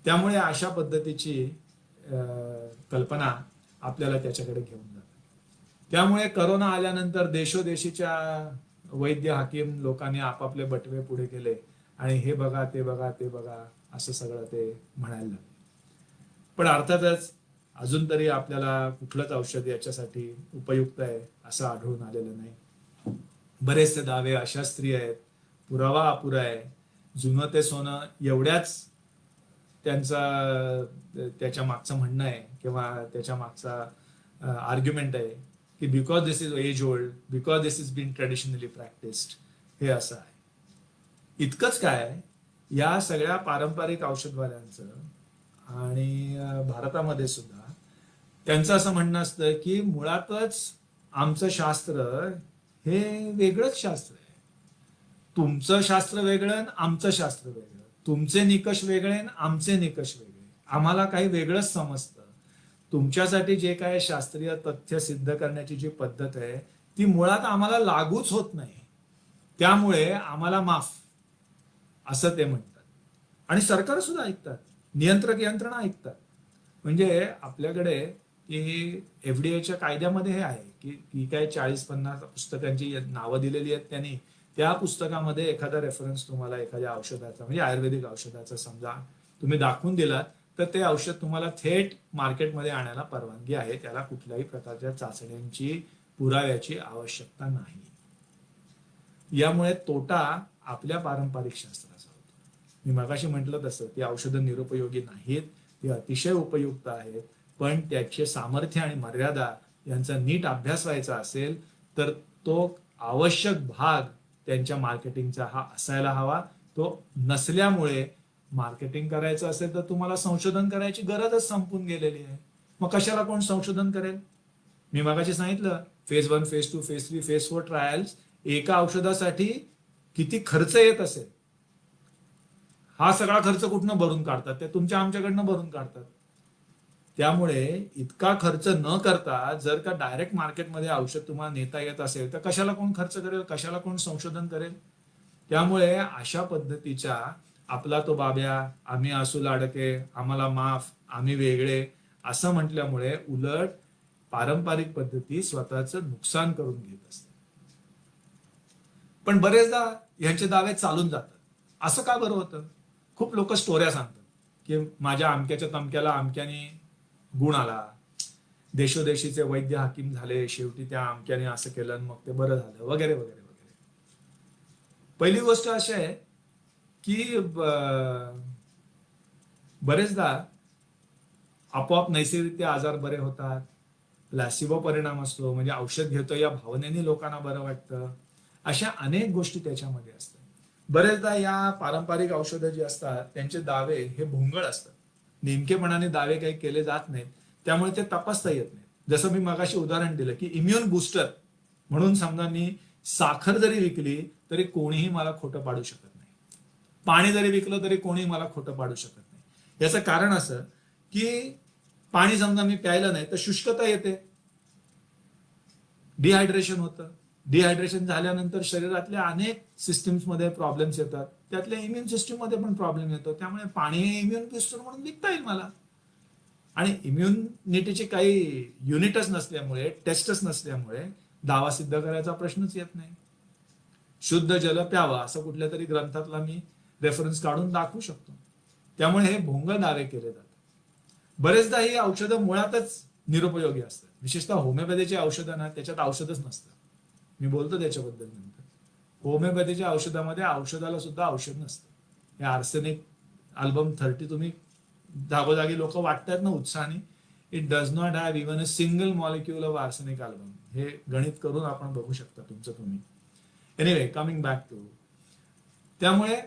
त्यामुळे अशा पद्धतीची कल्पना आपल्याला त्याच्याकडे घेऊन जातात. त्यामुळे करोना आल्यानंतर देशोदेशीच्या वैद्य हाकीम लोकांनी आपापले बटवे पुढे केले आणि हे बघा, ते बघा, ते बघा असं सगळं ते म्हणायला लागले. पण अर्थातच अजून तरी आपल्याला कुठलंच औषध याच्यासाठी उपयुक्त आहे असं आढळून आलेलं नाही. बरेचसे दावे अशास्त्रीय आहेत, पुरावा अपुरा आहे, जुनं ते सोनं एवढ्याच त्याच्या मागचं म्हणणं आहे किंवा त्याच्या मागचा आर्ग्युमेंट आहे की because this is as old, because this is been traditionally practised, हे असं आहे. इतकंच काय, या सगळ्या पारंपरिक औषधवाल्यांचं आणि भारतामध्ये सुद्धा त्यांचं असं म्हणणं असतं की मुळातच आमचं शास्त्र हे वेगळंच शास्त्र आहे. तुमचं शास्त्र वेगळं आणि आमचं शास्त्र वेगळं, तुमचे निकष वेगळे आणि आमचे निकष वेगळे, आम्हाला काही वेगळंच समजतं. तुमच्यासाठी जे काय शास्त्रीय तथ्य सिद्ध करण्याची जी पद्धत आहे ती मुळात आम्हाला लागूच होत नाही, त्यामुळे आम्हाला माफ, असं ते म्हणतात. आणि सरकार सुद्धा ऐकतात, नियंत्रक यंत्रणा ऐकतात. म्हणजे आपल्याकडे की एफडीएच्या कायद्यामध्ये हे आहे की की काय 40-50 पुस्तकांची नावं दिलेली आहेत त्यांनी, त्या पुस्तकामध्ये एखादा रेफरन्स तुम्हाला एखाद्या औषधाचा म्हणजे आयुर्वेदिक औषधाचा समजा तुम्ही दाखवून दिलात, तर ते औषध तुम्हाला थेट मार्केटमध्ये आणायला परवानगी आहे. त्याला कुठल्याही प्रकारच्या चाचण्यांची, पुराव्याची आवश्यकता नाही. यामुळे तोटा आपल्या पारंपरिक शास्त्राचा होतो. मी मगाशी म्हटलं तसं ती औषधं निरुपयोगी नाहीत, ती अतिशय उपयुक्त आहेत, पण त्याचे सामर्थ्य आणि मर्यादा यांचा नीट अभ्यास व्हायचा असेल तर तो आवश्यक भाग त्यांच्या मार्केटिंगचा हा असायला हवा. तो नसल्यामुळे मार्केटिंग करायचं असेल तर तुम्हाला संशोधन करायची गरजच संपून गेलेली आहे. मग कशाला कोण संशोधन करेल? मी मगाशी सांगितलं phase 1, phase 2, phase 3, phase 4 trials एका औषधासाठी किती खर्च येत असेल, हा सगळा खर्च कुठनं भरून काढतात? ते तुमच्या आमच्याकडनं भरून काढतात. त्यामुळे इतका खर्च न करता जर का डायरेक्ट मार्केटमध्ये औषध तुम्हाला नेता येत असेल तर कशाला कोण खर्च करेल, कशाला कोण संशोधन करेल? त्यामुळे अशा पद्धतीच्या आपला तो बाब्या, आम्ही असू लाडके, आम्हाला माफ, आम्ही वेगळे असं म्हटल्यामुळे उलट पारंपरिक पद्धती स्वतःचं नुकसान करून घेत असतात. पण बरेचदा ह्यांचे दावे चालून जातात. असं का बरं होतं? खूप लोक स्टोऱ्या सांगतात की माझ्या अमक्याच्या तमक्याला अमक्याने गुण आला, देशोदेशीचे वैद्य हाकीम झाले, शेवटी त्या अमक्याने असं केलं मग ते बरं झालं, वगैरे वगैरे वगैरे. पहिली गोष्ट अशी आहे की बरेचदा आपोआप नैसर्गिकरित्या आजार बरे होतात, प्लॅसिबो परिणाम असतो, म्हणजे औषध घेतो या भावनेने लोकांना बरं वाटतं, अशा अनेक गोष्टी त्याच्यामध्ये असतात. बरेचदा या पारंपरिक औषधं जी असतात त्यांचे दावे हे भोंगळ असतात, नेमकेपणाने दावे काही केले जात नाहीत, त्यामुळे ते तपासता येत नाही. जसं मी मगाशी उदाहरण दिलं की इम्युन बुस्टर म्हणून समजा मी साखर जरी विकली तरी कोणीही मला खोटं पाडू शकत नाही, पाणी जरी विकलं तरी कोणीही मला खोटं पाडू शकत नाही. याचं कारण असं की पाणी समजा मी प्यायलं नाही तर शुष्कता येते, डिहायड्रेशन होतं, डिहायड्रेशन झाल्यानंतर शरीरातल्या अनेक सिस्टीम्स मध्ये प्रॉब्लेम्स येतात, त्यातल्या इम्युन सिस्टीम मध्ये पण प्रॉब्लेम येतो. त्यामुळे पाणी हे इम्युन बुस्टर म्हणून विकता येईल मला. आणि इम्युनिटीची काही युनिटच नसल्यामुळे, टेस्टच नसल्यामुळे दावा सिद्ध करायचा प्रश्नच येत नाही. शुद्ध जल प्यावा असं कुठल्या तरी ग्रंथातला मी रेफरन्स काढून दाखवू शकतो. त्यामुळे हे भोंगळ दावे केले जातात. बरेचदा ही औषधं मुळातच निरुपयोगी असतात, विशेषतः होमिओपॅथीची औषधं ना त्याच्यात औषधच नसतं. मी बोलतो त्याच्याबद्दल नंतर. होमिओपॅथीच्या औषधामध्ये औषधाला सुद्धा औषध नसतं. हे आर्सेनिक अल्बम 30 तुम्ही जागोजागी लोक वाटतात ना उत्साहाने, it does not have even a single molecule of arsenic album. हे गणित करून आपण बघू शकता तुमचं तुम्ही. एनिवे, कमिंग बॅक टू, त्यामुळे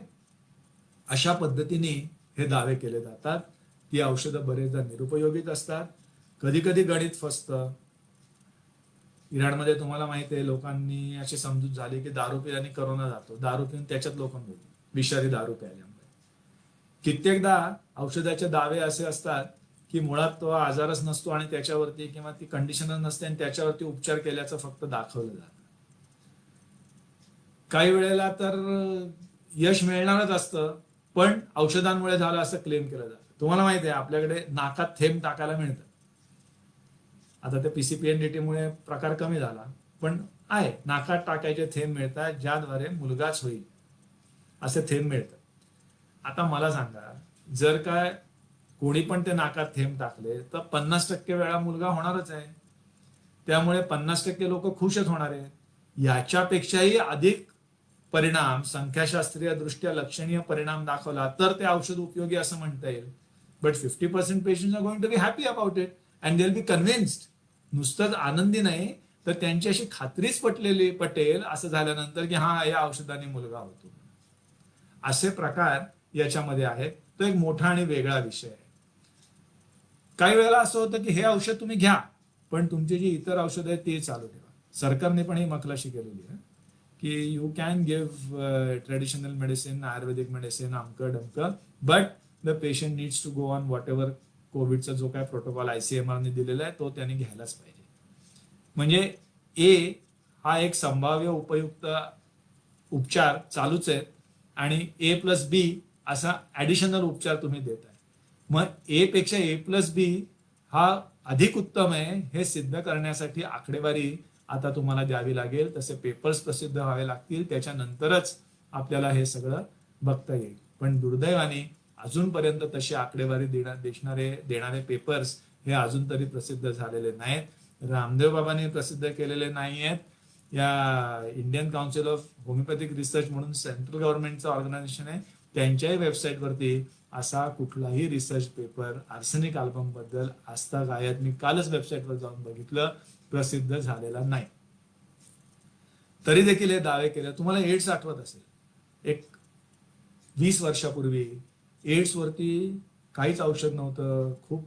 अशा पद्धतीने हे दावे केले जातात. ती औषधं बरेचदा निरुपयोगीच असतात. कधी कधी गणित फसतं. इराणमध्ये तुम्हाला माहिती आहे लोकांनी अशी समजूत झाली की दारू पिल्याने करोना जातो, दारू पिऊन त्याच्यात लोक मरतात, विषारी दारू प्यायल्यामुळे. कित्येकदा औषधाचे दावे असे असतात की मुळात तो आजारच नसतो आणि त्याच्यावरती किंवा ती कंडिशनच नसते आणि त्याच्यावरती उपचार केल्याचं फक्त दाखवलं जातं. काही वेळेला तर यश मिळणारच असतं पण औषधांमुळे झालं असं क्लेम केलं जातं. तुम्हाला माहिती आहे आपल्याकडे नाकात थेंब टाकायला मिळतं. आता ते पीसीपीएनडीटीमुळे प्रकार कमी झाला, पण आहे नाकात टाकायचे थेंब मिळतात ज्याद्वारे मुलगाच होईल असे थेंब मिळतात. आता मला सांगा, जर काय कोणी पण ते नाकात थेंब टाकले तर 50% वेळा मुलगा होणारच आहे. त्यामुळे 50% लोक खुशच होणार आहेत. याच्यापेक्षाही अधिक परिणाम, संख्याशास्त्रीय दृष्ट्या लक्षणीय परिणाम दाखवला तर ते औषध उपयोगी असं म्हणता येईल. But 50% patients are going to be happy about it and they will be convinced. नुसतंच आनंदी नाही तर त्यांची अशी खात्रीच पटेल असं झाल्यानंतर की हा या औषधाने मुलगा होतो. असे प्रकार याच्यामध्ये आहेत. तो एक मोठा आणि वेगळा विषय आहे. काही वेळेला असं होतं की हे औषध तुम्ही घ्या पण तुमची जी इतर औषधं आहेत ती चालू ठेवा. सरकारने पण ही मखलाशी केलेली आहे की you can give traditional medicine, Ayurvedic medicine, अमकं डमकं, but the patient needs to go on whatever कोविडचा जो काय प्रोटोकॉल ICMR दिलेला आहे तो त्याने घ्यायलाच पाहिजे. म्हणजे ए हा एक संभाव्य उपयुक्त उपचार चालूच आहेत आणि A+B असा ऍडिशनल उपचार तुम्ही देताय. मग ए पेक्षा A+B हा अधिक उत्तम आहे हे सिद्ध करण्यासाठी आकडेवारी आता तुम्हाला द्यावी लागेल, तसे पेपर्स प्रसिद्ध व्हावे लागतील, त्याच्यानंतरच आपल्याला हे सगळं बघता येईल. पण दुर्दैवाने अजूनपर्यंत तशी आकडेवारी देणारे पेपर्स हे अजून तरी प्रसिद्ध झालेले नाहीत. रामदेव बाबांनी प्रसिद्ध केलेले नाही आहेत. या Indian council of homeopathic research म्हणून सेंट्रल गव्हर्नमेंटचं ऑर्गनायझेशन आहे, त्यांच्याही वेबसाईटवरती असा कुठलाही रिसर्च पेपर आर्सेनिक अल्बम बद्दल आजतागायत, मी कालच वेबसाईटवर जाऊन बघितलं, प्रसिद्ध झालेला नाही. तरी देखील हे दावे केले. तुम्हाला एड्स आठवत असेल, एक 20 वर्षापूर्वी एड्सवरती काहीच औषध नव्हतं, खूप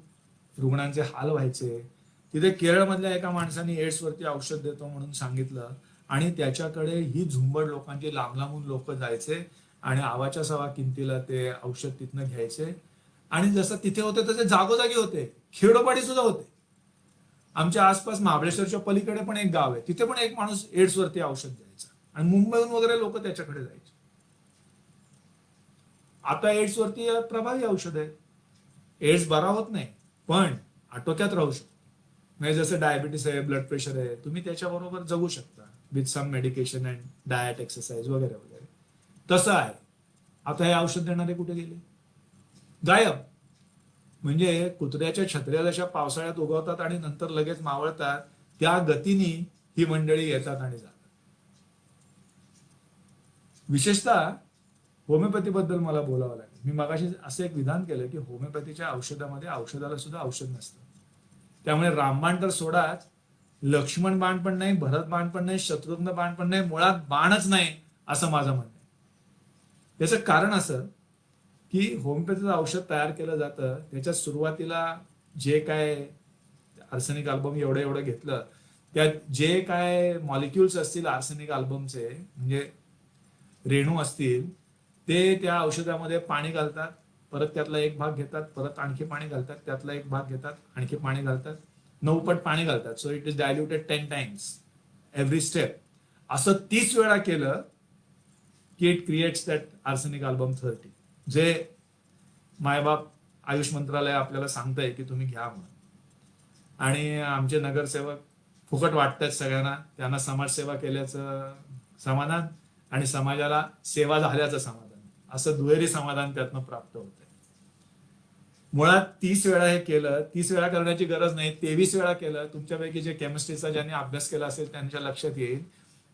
रुग्णांचे हाल व्हायचे. तिथे केरळमधल्या एका माणसाने एड्सवरती औषध देतो म्हणून सांगितलं आणि त्याच्याकडे ही झुंबड लोकांची, लांब लांबून लोक जायचे आणि आवाच्या सवा किमतीला ते औषध तिथनं घ्यायचे. आणि जसं तिथे होते तसे जागोजागी होते, खेडोपाडी सुद्धा होते. आमच्या आसपास महाबळेश्वरच्या पलीकडे पण एक गाव आहे, तिथे पण एक माणूस एड्सवरती औषध द्यायचा आणि मुंबईहून वगैरे लोक त्याच्याकडे जायचे. आता एड्सवरती प्रभावी औषध आहे, एड्स बरा होत नाही पण आटोक्यात राहू शकतो. म्हणजे जसं डायबिटीस आहे, ब्लड प्रेशर आहे, तुम्ही त्याच्याबरोबर जगू शकता with some medication and diet, exercise वगैरे वगैरे. तसं आहे. आता हे औषध देणारे कुठे गेले? गायब. म्हणजे कुत्र्याच्या छत्र्या जशा पावसाळ्यात उगवतात आणि नंतर लगेच मावळतात, त्या गतीने ही मंडळी येतात आणि जातात. विशेषतः होमिओपॅथी बद्दल मला बोलावं लागेल. मी मगाशी असं एक विधान केलं की होमिओपॅथीच्या औषधामध्ये औषधाला सुद्धा औषध नसतं. त्यामुळे रामबाण तर सोडाच, लक्ष्मण बाण पण नाही, भरत बाण पण नाही, शत्रुघ्न बाण पण नाही, मुळात बाणच नाही असं माझं म्हणणं आहे. त्याचं कारण असं की होमिओपॅथीचं औषध तयार केलं जातं, त्याच्या सुरुवातीला जे काय आर्सेनिक अल्बम एवढं एवढं घेतलं, त्यात जे काय मॉलिक्युल्स असतील आर्सेनिक अल्बमचे, म्हणजे रेणू असतील, ते त्या औषधामध्ये पाणी घालतात, परत त्यातला एक भाग घेतात, परत आणखी पाणी घालतात, त्यातला एक भाग घेतात, आणखी पाणी घालतात, 9 पट पाणी घालतात. So it is diluted 10 times every step. असं 30 वेळा केलं की it creates that arsenic album 30, जे मायबाप आयुष मंत्रालय आपल्याला सांगतंय की तुम्ही घ्या म्हणून. आणि आमचे नगरसेवक फुकट वाटतात सगळ्यांना, त्यांना समाजसेवा केल्याचं समाधान आणि समाजाला सेवा झाल्याचं समाधान, असं दुहेरी समाधान त्यातनं प्राप्त होतंय. मुळात 30 वेळा हे केलं, 30 वेळा करण्याची गरज नाही, 23 वेळा केलं. तुमच्यापैकी जे केमिस्ट्रीचा ज्यांनी अभ्यास केला असेल त्यांच्या लक्षात येईल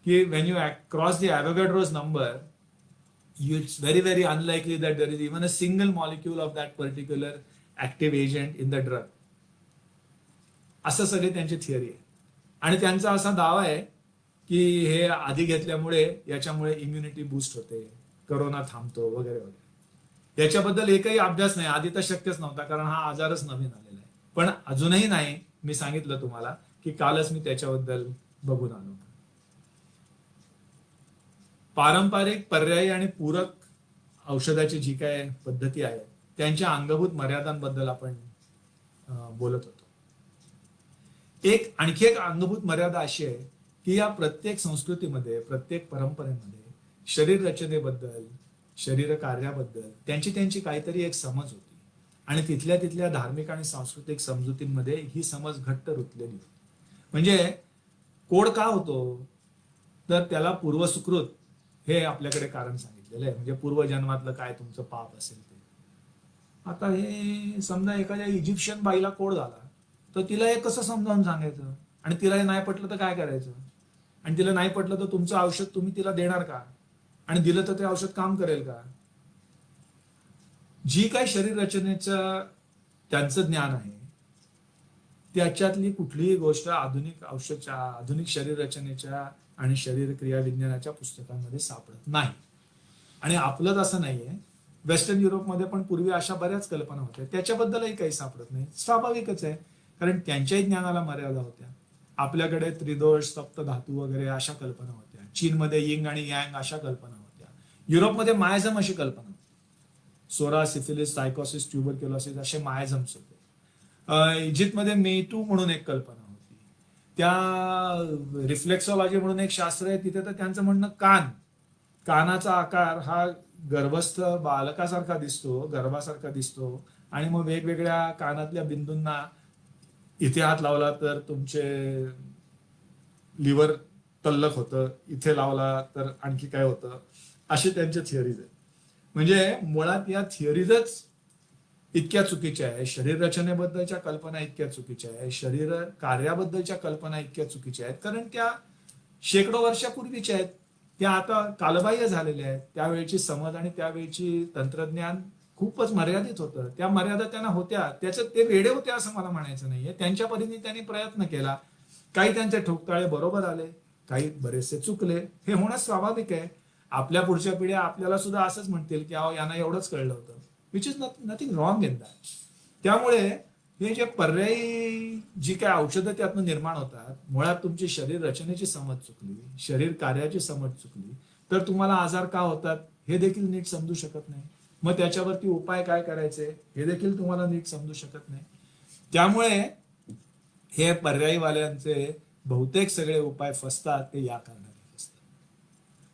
की when you cross the Avogadro's number, it's very very unlikely that there is even a single molecule of that particular active agent in the drug. असं सगळी त्यांची थिअरी आहे. आणि त्यांचा असा दावा आहे की हे आधी घेतल्यामुळे याच्यामुळे इम्युनिटी बूस्ट होते, करोना थांबतो वगैरे वगैरे. याच्याबद्दल एकही अभ्यास नाही, आधी तर शक्यच नव्हता कारण हा आजारच नवीन आलेला आहे. पण अजूनही नाही, मी सांगितलं तुम्हाला की कालच मी त्याच्याबद्दल बघून आलो. पारंपरिक, पर्यायी आणि पूरक औषधाची जी काय पद्धती आहे त्यांच्या अंगभूत मर्यादांबद्दल आपण बोलत होतो. आणखी एक अंगभूत मर्यादा अशी आहे की या प्रत्येक संस्कृतीमध्ये, प्रत्येक परंपरेमध्ये शरीर रचनेबद्दल, शरीर कार्याबद्दल त्यांची काहीतरी एक समज होती आणि तिथल्या तिथल्या धार्मिक आणि सांस्कृतिक समजुतींमध्ये ही समज घट्ट रुतलेली होती. म्हणजे कोड का होतो तर त्याला पूर्वसुकृत हे आपल्याकडे कारण सांगितलेलं आहे, म्हणजे पूर्वजन्मातलं काय तुमचं पाप असेल ते. आता हे समजा एखाद्या इजिप्शियन बाईला कोड झाला तर तिला हे कसं समजावून सांगायचं, आणि तिला हे नाही पटलं तर काय करायचं, आणि तिला नाही पटलं तर तुमचं औषध तुम्ही तिला देणार का, आणि दिलं तर ते औषध काम करेल का? जी काही शरीर रचनेचं त्यांचं ज्ञान आहे त्याच्यातली कुठलीही गोष्ट आधुनिक आधुनिक शरीर रचनेच्या आणि शरीर क्रिया विज्ञानाच्या पुस्तकांमध्ये सापडत नाही. आणि आपलंच असं नाहीये, वेस्टर्न युरोपमध्ये पण पूर्वी अशा बऱ्याच कल्पना होत्या, त्याच्याबद्दलही काही सापडत नाही. स्वाभाविकच आहे, कारण त्यांच्याही ज्ञानाला मर्यादा होत्या. आपल्याकडे त्रिदोष, सप्त धातू वगैरे अशा कल्पना होत्या, चीनमध्ये यिंग आणि यांग अशा कल्पना होत्या. युरोपमध्ये मायाझम अशी कल्पना होती. सोरा, सिफिलिस, सायकोसिस, ट्युबरक्युलोसिस असे मायाझम्स होते. इजिप्तमध्ये मेटू म्हणून एक कल्पना होती. त्या रिफ्लेक्सॉलॉजी म्हणून एक शास्त्र आहे, तिथे तर त्यांचं म्हणणं कानाचा आकार हा गर्भस्थ बालकासारखा दिसतो, गर्भासारखा दिसतो, आणि मग वेगवेगळ्या कानातल्या बिंदूंना इथे हात लावला तर तुमचे लिव्हर तल्लख होतं, इथे लावला तर आणखी काय होतं, असे त्यांच्या थिअरीज आहेत. म्हणजे मुळात या थिअरीजच इतक्या चुकीच्या आहे, शरीर रचनेबद्दलच्या कल्पना इतक्या चुकीच्या आहे, शरीर कार्याबद्दलच्या कल्पना इतक्या चुकीच्या आहेत, कारण त्या शेकडो वर्षापूर्वीच्या आहेत. त्या आता कालबाह्य झालेल्या आहेत. त्यावेळची समज आणि त्यावेळची तंत्रज्ञान खूपच मर्यादित होतं. त्या मर्यादा त्यांना होत्या, त्याचं ते वेडे होते असं मला म्हणायचं नाहीये. त्यांच्या परीने त्यांनी प्रयत्न केला. काही त्यांचे ठोकताळे बरोबर आले, काही बरेचसे चुकले. हे होणं स्वाभाविक आहे. आपल्या पुढच्या पिढ्या आपल्याला सुद्धा असंच म्हणतील की अहो यांना एवढंच कळलं होतं, which is nothing wrong in that. त्यामुळे हे जे पर्यायी जी काय औषधं त्यातनं निर्माण होतात, मुळात तुमची शरीर रचनेची समज चुकली, शरीर कार्याची समज चुकली, तर तुम्हाला आजार का होतात हे देखील नीट समजू शकत नाही. मग त्याच्यावरती उपाय काय करायचे हे देखील तुम्हाला नीट समजू शकत नाही. त्यामुळे हे पर्यायीवाल्यांचे बहुतेक सगळे उपाय फसतात, ते या कारणाने फसतात.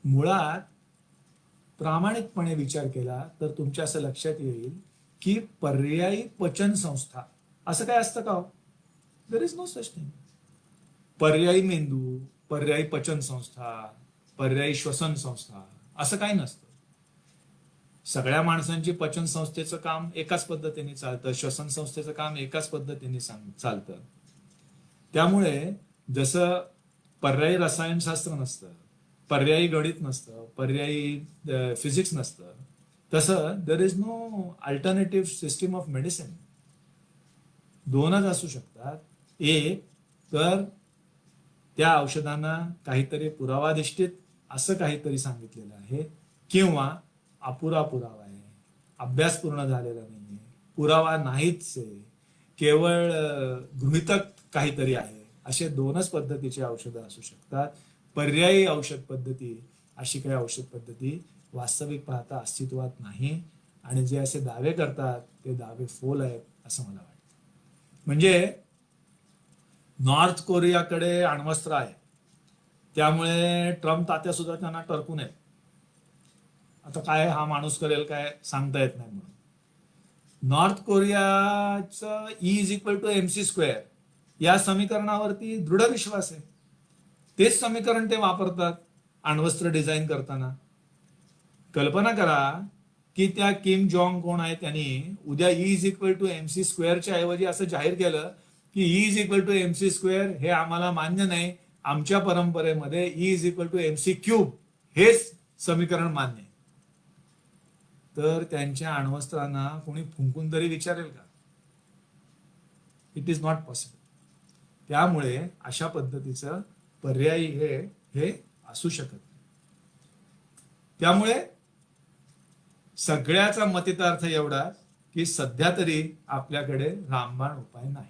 मुळात प्रामाणिकपणे विचार केला तर तुमच्या असं लक्षात येईल की पर्यायी पचन संस्था असं काय असतं का? There is no such thing. पर्यायी मेंदू, पर्यायी पचन संस्था, पर्यायी श्वसन संस्था असं काही नसतं. सगळ्या माणसांची पचन संस्थेचं काम एकाच पद्धतीने चालतं, श्वसन संस्थेचं काम एकाच पद्धतीने चालतं. त्यामुळे जसं पर्यायी रसायनशास्त्र नसतं, पर्यायी गणित नसतं, पर्यायी फिजिक्स नसतं, तसं there is no alternative system of medicine. दोनच असू शकतात. एक तर त्या औषधांना काहीतरी पुरावाधिष्ठित असं काहीतरी सांगितलेलं आहे, किंवा अपुरा पुरावा आहे, अभ्यास पूर्ण झालेला नाहीये, पुरावा नाहीच आहे, केवळ गृहीतक काहीतरी आहे. असे दोनच पद्धतीचे औषधं असू शकतात. पर्यायी औषध पद्धती अशी काही औषध पद्धती वास्तविक पाहता अस्तित्वात नाही, आणि जे असे दावे करतात ते दावे फोल आहेत असं मला वाटतं. म्हणजे नॉर्थ कोरियाकडे अण्वस्त्र आहे, त्यामुळे ट्रम्प तात्या सुद्धा त्यांना टरकून आहेत. आता काय हा माणूस करेल काय सांगता येत नाही. म्हणून नॉर्थ कोरियाचं E=mc² या समीकरणावरती दृढ विश्वास आहे. तेच समीकरण ते वापरतात अण्वस्त्र डिझाईन करताना. कल्पना करा की त्या किम जॉंग कोण आहे त्यांनी उद्या E=mc² च्या ऐवजी असं जाहीर केलं की E=mc² हे आम्हाला मान्य नाही, आमच्या परंपरेमध्ये E=mc³ हेच समीकरण मान्य आहे. तर त्यांच्या अण्वस्त्रांना कोणी फुंकून तरी विचारेल का? It is not possible. त्यामुळे अशा पद्धतीचं पर्यायी हे असू शकत नाही. त्यामुळे सगळ्याचा मतितार्थ एवढा की सध्या तरी आपल्याकडे रामबाण उपाय नाही.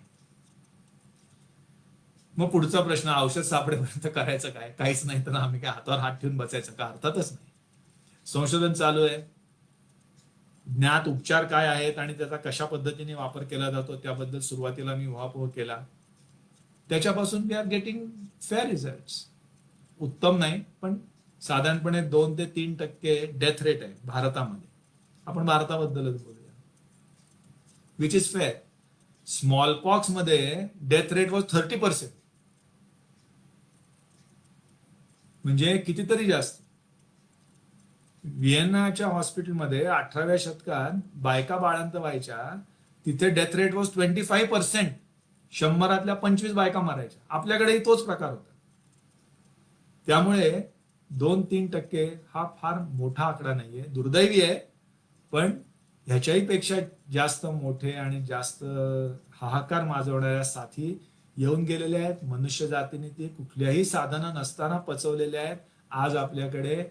मग पुढचा प्रश्न, औषध सापडेपर्यंत करायचं काय? काहीच नाही तर आम्ही काय हातावर हात ठेवून बसायचं का? अर्थातच नाही. संशोधन चालू आहे. ज्ञात उपचार काय आहेत आणि त्याचा कशा पद्धतीने वापर केला जातो त्याबद्दल सुरुवातीला मी उहापोह केला. त्याच्यापासून we are getting fair result. उत्तम नाही, पण साधारणपणे 2 ते 3% डेथ रेट आहे भारतामध्ये. आपण भारताबद्दलच बोलूया, which is fair. Small pox मध्ये डेथ रेट वॉज 30%, म्हणजे कितीतरी जास्त. व्हिएन्नाच्या हॉस्पिटलमध्ये 18व्या शतकात बायका बाळांत व्हायच्या, तिथे डेथ रेट वॉज 25%. 100 25 बायका मारायच्या. आपल्याकडेही तोच प्रकार होता. त्यामुळे 2-3% हा फार मोठा आकडा नाहीये, दुर्दैवी आहे, पण ह्याच्याही पेक्षा जास्त मोठे आणि जास्त हाहाकार माजवणाऱ्या साथी येऊन गेलेल्या आहेत. मनुष्य जातीने ते कुठल्याही साधनं नसताना पचवलेल्या आहेत. आज आपल्याकडे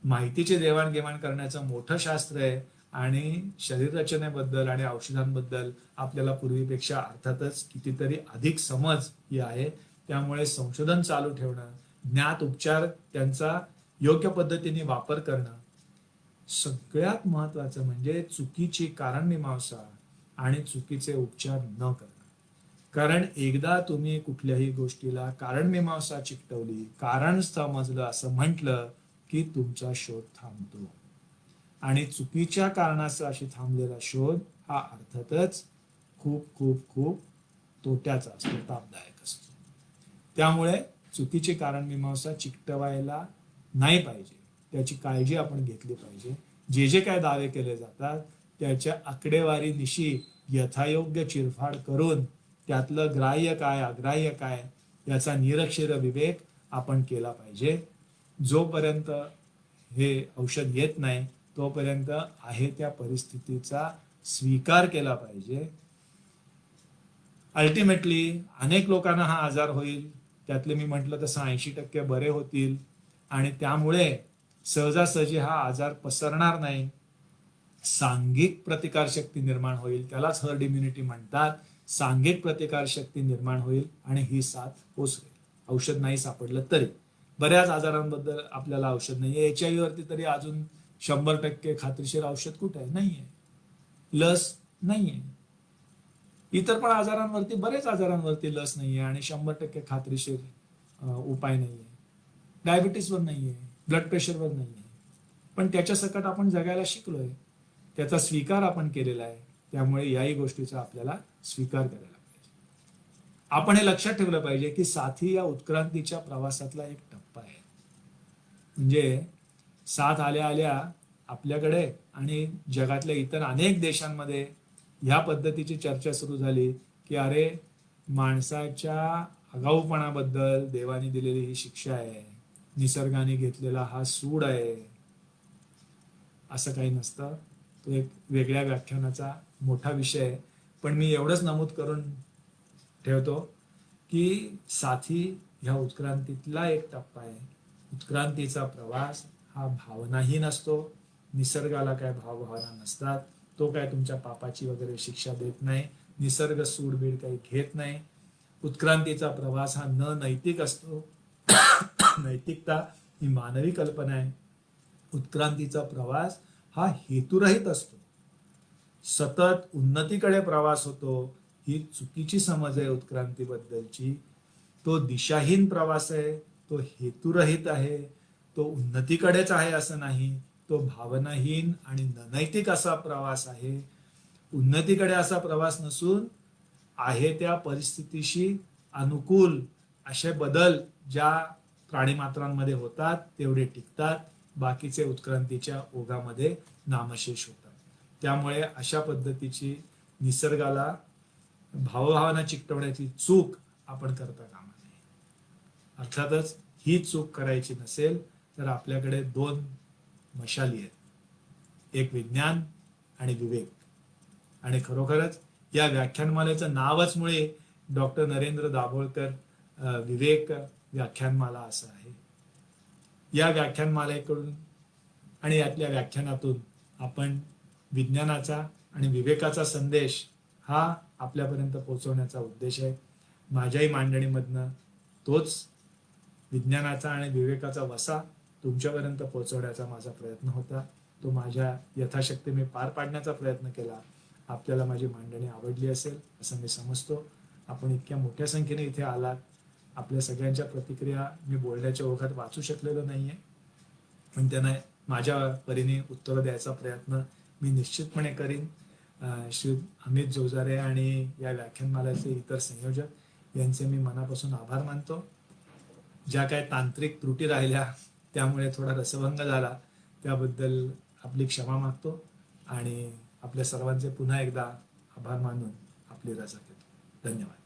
माहितीची देवाणघेवाण करण्याचं मोठं शास्त्र आहे, आणि शरीर रचनेबद्दल आणि औषधांबद्दल आपल्याला पूर्वीपेक्षा अर्थातच कितीतरी अधिक समज ही आहे. त्यामुळे संशोधन चालू ठेवणं, ज्ञात उपचार त्यांचा योग्य पद्धतीने वापर करणं, सगळ्यात महत्वाचं म्हणजे चुकीची कारणमीमांसा आणि चुकीचे उपचार न करणं. कारण एकदा तुम्ही कुठल्याही गोष्टीला कारणमीमांसा चिकटवली, कारण समजलं असं म्हटलं की तुमचा शोध थांबतो. आणि चुकीच्या कारणासाठी थांबलेला शोध हा अर्थातच खूप खूप खूप तोट्याचा असतो, तापदायक असतो. त्यामुळे चुकीची कारणमीमांसा चिकटवायला नाही पाहिजे. त्याची काळजी आपण घेतली पाहिजे. जे जे काय दावे केले जातात त्याच्या आकडेवारीनिशी यथायोग्य चिरफाड करून त्यातलं ग्राह्य काय अग्राह्य काय याचा निरक्षर विवेक आपण केला पाहिजे. जोपर्यंत हे औषध येत नाही तोपर्यंत आहे त्या परिस्थितीचा स्वीकार केला पाहिजे. अल्टिमेटली अनेक लोकांना हा आजार होईल, त्यातले मी म्हटलं तसं 80% बरे होतील आणि त्यामुळे सहजासहजी हा आजार पसरणार नाही. सांघिक प्रतिकारशक्ती निर्माण होईल, त्यालाच हर्ड इम्युनिटी म्हणतात. सांघिक प्रतिकारशक्ती निर्माण होईल आणि ही साथ पोचेल. औषध नाही सापडलं तरी बऱ्याच आजारांबद्दल आपल्याला औषध नाहीये. HIV वरती तरी अजून 100% खात्रीशीर औषध कुठे आहे? नाहीये. लस नाहीये. इतर पण आजारांवरती, बरेच आजारांवरती लस नाहीये आणि 100% खात्रीशीर उपाय नाहीये. डायबिटीसवर नाहीये, ब्लड प्रेशरवर नाहीये. पण त्याच्या सकट आपण जगायला शिकलोय, त्याचा स्वीकार आपण केलेला आहे. त्यामुळे याही गोष्टीचा आपल्याला स्वीकार करायला पाहिजे. आपण हे लक्षात ठेवलं पाहिजे की साथी या उत्क्रांतीच्या प्रवासातला एक टप्पा आहे. म्हणजे साथ आल्या आल्या आपल्याकडे आणि जगातल्या इतर अनेक देशांमध्ये ह्या पद्धतीची चर्चा सुरू झाली की अरे, माणसाच्या आगाऊपणाबद्दल देवाने दिलेली ही शिक्षा आहे, निसर्गाने घेतलेला हा सूड आहे. असं काही नसतं. तो एक वेगळ्या व्याख्यानाचा मोठा विषय आहे. पण मी एवढंच नमूद करून ठेवतो की साथी ह्या उत्क्रांतीतला एक टप्पा आहे. उत्क्रांतीचा प्रवास हा भावनाहीन असतो. निसर्गाला काय भावभावना नसतात. तो काय तुमच्या पापाची वगैरे शिक्षा देत नाही. निसर्ग सूडबीड काही घेत नाही. उत्क्रांतीचा प्रवास हा न नैतिक असतो. नैतिकता ही मानवी कल्पना आहे. उत्क्रांतीचा प्रवास हा हेतुरहित असतो. सतत उन्नतीकडे प्रवास होतो ही चुकीची समज आहे उत्क्रांतीबद्दलची. तो दिशाहीन प्रवास आहे, तो हेतुरहित आहे, तो उन्नतीकडेच आहे असं नाही. तो भावनाहीन आणि नैतिक असा प्रवास आहे. उन्नतीकडे असा प्रवास नसून आहे त्या परिस्थितीशी अनुकूल असे बदल ज्या प्राणीमात्रांमध्ये होतात तेवढे टिकतात, बाकीचे उत्क्रांतीच्या ओघामध्ये नामशेष होतात. त्यामुळे अशा पद्धतीची निसर्गाला भावभावना चिकटवण्याची चूक आपण करता कामा नये. अर्थातच ही चूक करायची नसेल तर आपल्याकडे दोन मशाली आहेत, एक विज्ञान आणि विवेक. आणि खरोखरच या व्याख्यानमालेचं नावच मुळे डॉक्टर नरेंद्र दाभोळकर विवेक व्याख्यानमाला असं आहे. या व्याख्यानमालेकडून आणि यातल्या व्याख्यानातून आपण विज्ञानाचा आणि विवेकाचा संदेश हा आपल्यापर्यंत पोहोचवण्याचा उद्देश आहे. माझ्याही मांडणीमधनं तोच विज्ञानाचा आणि विवेकाचा वसा तुमच्यापर्यंत पोहोचवण्याचा माझा प्रयत्न होता. तो माझ्या यथाशक्ती मी पार पाडण्याचा प्रयत्न केला. आपल्याला माझी मांडणी आवडली असेल असं मी समजतो. आपण इतक्या मोठ्या संख्येने इथे आलात. आपल्या सगळ्यांच्या प्रतिक्रिया मी बोलण्याच्या ओघात वाचू शकलेलो नाहीये, पण त्यांना माझ्या परीने उत्तर द्यायचा प्रयत्न मी निश्चितपणे करीन. श्री अमित जोजारे आणि या व्याख्यानमालेचे इतर संयोजक यांचे मी मनापासून आभार मानतो. ज्या काय तांत्रिक त्रुटी राहिल्या त्यामुळे थोडा रसभंग झाला, त्याबद्दल आपली क्षमा मागतो आणि आपल्या सर्वांचे पुन्हा एकदा आभार मानून आपली रजा घेतो. धन्यवाद.